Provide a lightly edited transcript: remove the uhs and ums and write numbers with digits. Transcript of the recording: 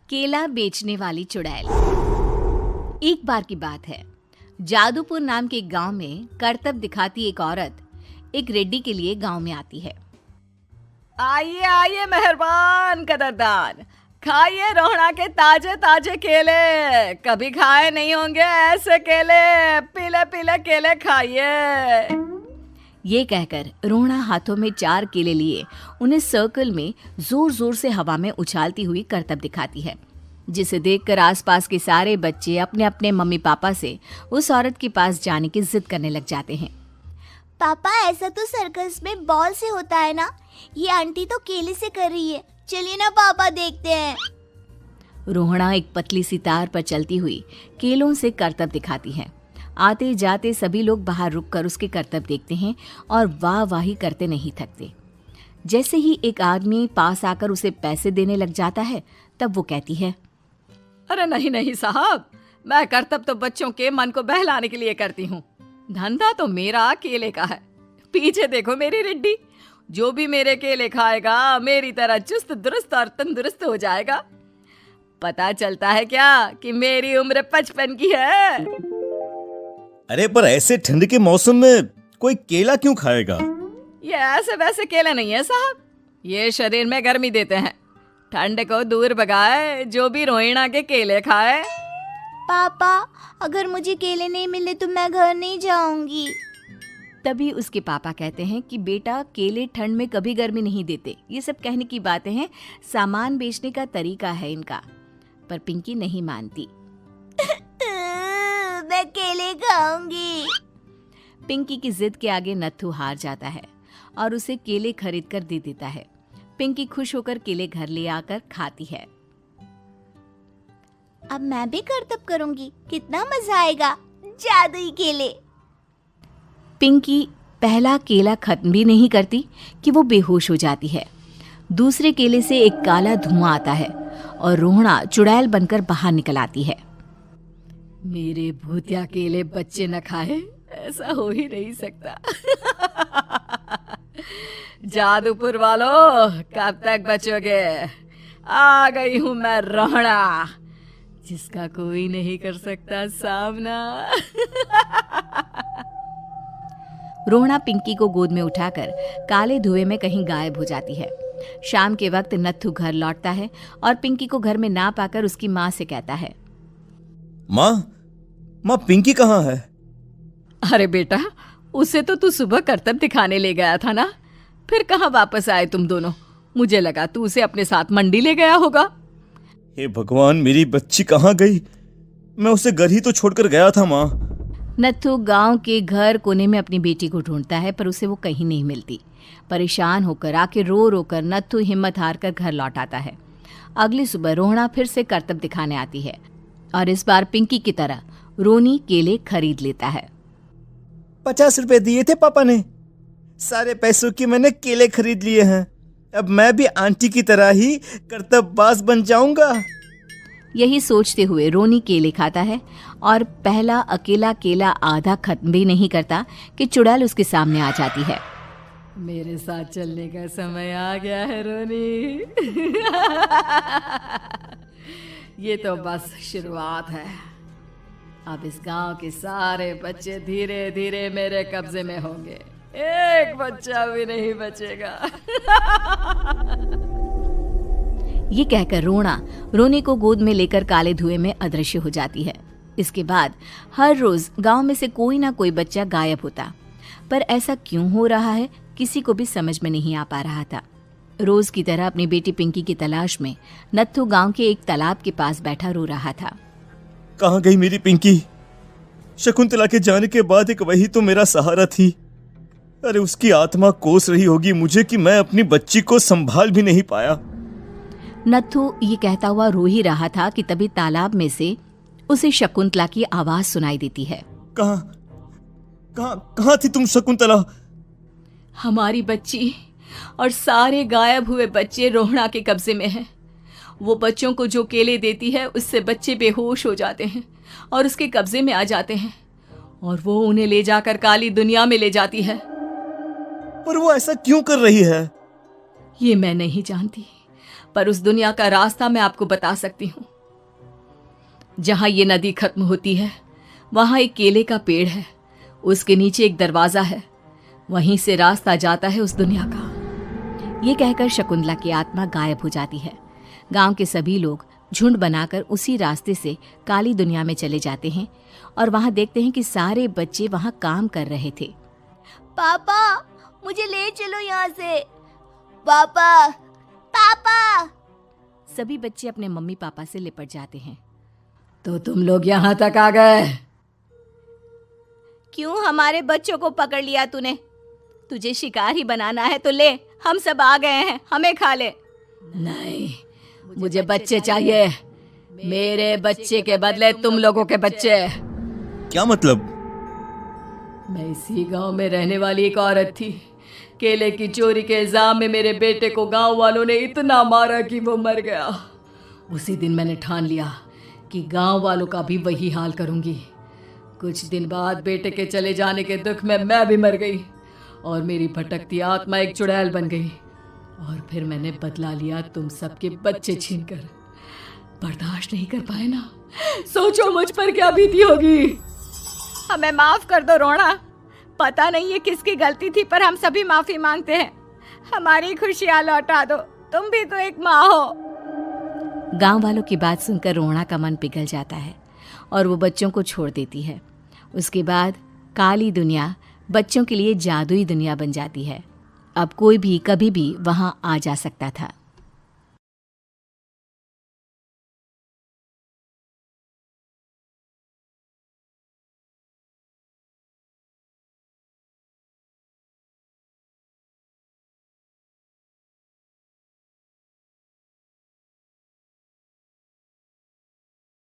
केला बेचने वाली चुड़ैल। एक बार की बात है, जादूपुर नाम के एक गांव में करतब दिखाती एक औरत एक रेड्डी के लिए गांव में आती है। आइए आइए मेहरबान कदरदान, खाइए रोहड़ा के ताजे ताजे केले। कभी खाए नहीं होंगे ऐसे केले, पीले पीले केले खाइए। ये कहकर रोहड़ा हाथों में 4 केले लिए उन्हें सर्कल में जोर जोर से हवा में उछालती हुई करतब दिखाती है, जिसे देखकर आसपास के सारे बच्चे अपने अपने मम्मी पापा से उस औरत के पास जाने की जिद करने लग जाते हैं। पापा, ऐसा तो सर्कस में बॉल से होता है ना, ये आंटी तो केले से कर रही है। चलिए ना पापा, देखते हैं। रोहड़ा एक पतली सी तार पर चलती हुई केलों से करतब दिखाती है। आते जाते सभी लोग बाहर रुककर उसके करतब देखते हैं और वाह वाही करते नहीं थकते। जैसे ही एक आदमी पास आकर उसे पैसे देने लग जाता है, तब वो कहती है, अरे नहीं नहीं साहब, मैं करतब तो बच्चों के मन को बहलाने के लिए करती हूँ। धंधा तो मेरा केले का है। पीछे देखो मेरी रिड्डी, जो भी मेरे केले खाएगा मेरी तरह चुस्त दुरुस्त और तंदुरुस्त हो जाएगा। पता चलता है क्या कि मेरी उम्र 55 की है। अरे पर ऐसे ठंड के मौसम में कोई केला क्यों खाएगा? ये ऐसे वैसे केले नहीं है साहब, ये शरीर में गर्मी देते हैं। ठंड को दूर भगाए जो भी रोहिणा के केले खाए। पापा, अगर मुझे केले नहीं मिले तो मैं घर नहीं जाऊंगी। तभी उसके पापा कहते हैं कि बेटा, केले ठंड में कभी गर्मी नहीं देते। ये सब कहने की बातें हैं, सामान बेचने का तरीका है इनका। पर पिंकी नहीं मानती। मैं केले खाऊंगी। पिंकी की जिद के आगे नत्थू हार जाता है और उसे केले खरीद कर दे देता है। पिंकी खुश होकर केले घर ले आकर खाती है। अब मैं भी करतब करूंगी, कितना मजा आएगा। जादुई केले। पिंकी पहला केला खत्म भी नहीं करती कि वो बेहोश हो जाती है। दूसरे केले से एक काला धुआं आता है और रोहड़ा चुड़ैल बनकर बाहर निकल आती है। मेरे भूतिया केले बच्चे न खाए, ऐसा हो ही नहीं सकता। जादूपुर वालों, कब तक बचोगे? आ गई हूं मैं रोहड़ा, जिसका कोई नहीं कर सकता सामना। रोहड़ा पिंकी को गोद में उठाकर काले धुएं में कहीं गायब हो जाती है। शाम के वक्त नत्थू घर लौटता है और पिंकी को घर में ना पाकर उसकी माँ से कहता है, माँ पिंकी कहाँ है? अरे बेटा, उसे तो तू सुबह करतब दिखाने ले गया था ना, फिर कहाँ वापस आए तुम दोनों? मुझे लगा तू उसे अपने साथ मंडी ले गया होगा। हे भगवान, मेरी बच्ची कहाँ गई? मैं उसे घर ही तो छोड़कर गया था माँ। नत्थू गांव के घर कोने में अपनी बेटी को ढूंढता है, पर उसे वो कहीं नहीं मिलती। परेशान होकर आके रो रो कर नत्थू हिम्मत हार कर घर लौट आता है। अगली सुबह रोहड़ा फिर से करतब दिखाने आती है और इस बार पिंकी की तरह रोनी केले खरीद लेता है। 50 रुपए दिए थे पापा ने, सारे पैसों की मैंने केले खरीद लिए हैं। अब मैं भी आंटी की तरह ही करतबबाज बन जाऊंगा। यही सोचते हुए रोनी केले खाता है और पहला अकेला केला आधा खत्म भी नहीं करता कि चुड़ैल उसके सामने आ जाती है। मेरे साथ चलने का समय आ गया है रोनी। ये तो बस शुरुआत है। अब इस गांव के सारे बच्चे धीरे धीरे मेरे कब्जे में होंगे, एक बच्चा भी नहीं बचेगा। ये कहकर रोना रोनी को गोद में लेकर काले धुएं में अदृश्य हो जाती है। इसके बाद हर रोज गांव में से कोई ना कोई बच्चा गायब होता, पर ऐसा क्यों हो रहा है किसी को भी समझ में नहीं आ पा रहा था। रोज की तरह अपनी बेटी पिंकी की तलाश में नत्थू गांव के एक तालाब के पास बैठा रो रहा था। कहाँ गई मेरी पिंकी? शकुंतला के जाने के बाद एक वही तो मेरा सहारा थी। अरे उसकी आत्मा कोस रही होगी मुझे कि मैं अपनी बच्ची को संभाल भी नहीं पाया। नत्थू ये कहता हुआ रो ही रहा था कि तभी तालाब में से उसे शकुंतला की आवाज सुनाई देती है। कहाँ थी तुम शकुंतला? हमारी बच्ची और सारे गायब हुए बच्चे रोहड़ा के कब्जे में हैं। वो बच्चों को जो केले देती है उससे बच्चे बेहोश हो जाते हैं और उसके कब्जे में आ जाते हैं और वो उन्हें ले जाकर काली दुनिया में ले जाती है। पर वो ऐसा क्यों कर रही है? ये मैं नहीं जानती, पर उस दुनिया का रास्ता मैं आपको बता सकती हूँ। जहां ये नदी खत्म होती है वहां एक केले का पेड़ है, उसके नीचे एक दरवाजा है, वहीं से रास्ता जाता है उस दुनिया का। ये कहकर शकुंतला की आत्मा गायब हो जाती है। गांव के सभी लोग झुंड बनाकर उसी रास्ते से काली दुनिया में चले जाते हैं और वहां देखते हैं कि सारे बच्चे वहां काम कर रहे थे। पापा मुझे ले चलो यहाँ से। पापा पापा। सभी बच्चे अपने मम्मी पापा से लिपट जाते हैं। तो तुम लोग यहाँ तक आ गए? क्यों हमारे बच्चों को पकड़ लिया तूने? तुझे शिकार ही बनाना है तो ले, हम सब आ गए हैं, हमें खा ले। नहीं, मुझे बच्चे चाहिए। मेरे बच्चे के बदले तुम लोगों के बच्चे। क्या मतलब? मैं इसी गांव में रहने वाली एक औरत थी। केले की चोरी के इल्जाम में मेरे बेटे को गांव वालों ने इतना मारा कि वो मर गया। उसी दिन मैंने ठान लिया कि गांव वालों का भी वही हाल करूंगी। कुछ दिन बाद बेटे के चले जाने के दुख में मैं भी मर गई और मेरी भटकती आत्मा एक चुड़ैल बन गई। और फिर मैंने बदला लिया तुम सबके बच्चे छीनकर। बर्दाश्त नहीं कर पाए ना? सोचो मुझ पर क्या बीती होगी। हमें माफ कर दो रोना। पता नहीं ये किसकी गलती थी, पर हम सभी माफी मांगते हैं। हमारी खुशियां लौटा दो, तुम भी तो एक माँ हो। गांव वालों की बात सुनकर रोना का मन पिघल जाता है और वो बच्चों को छोड़ देती है। उसके बाद काली दुनिया बच्चों के लिए जादुई दुनिया बन जाती है। अब कोई भी कभी भी वहां आ जा सकता था।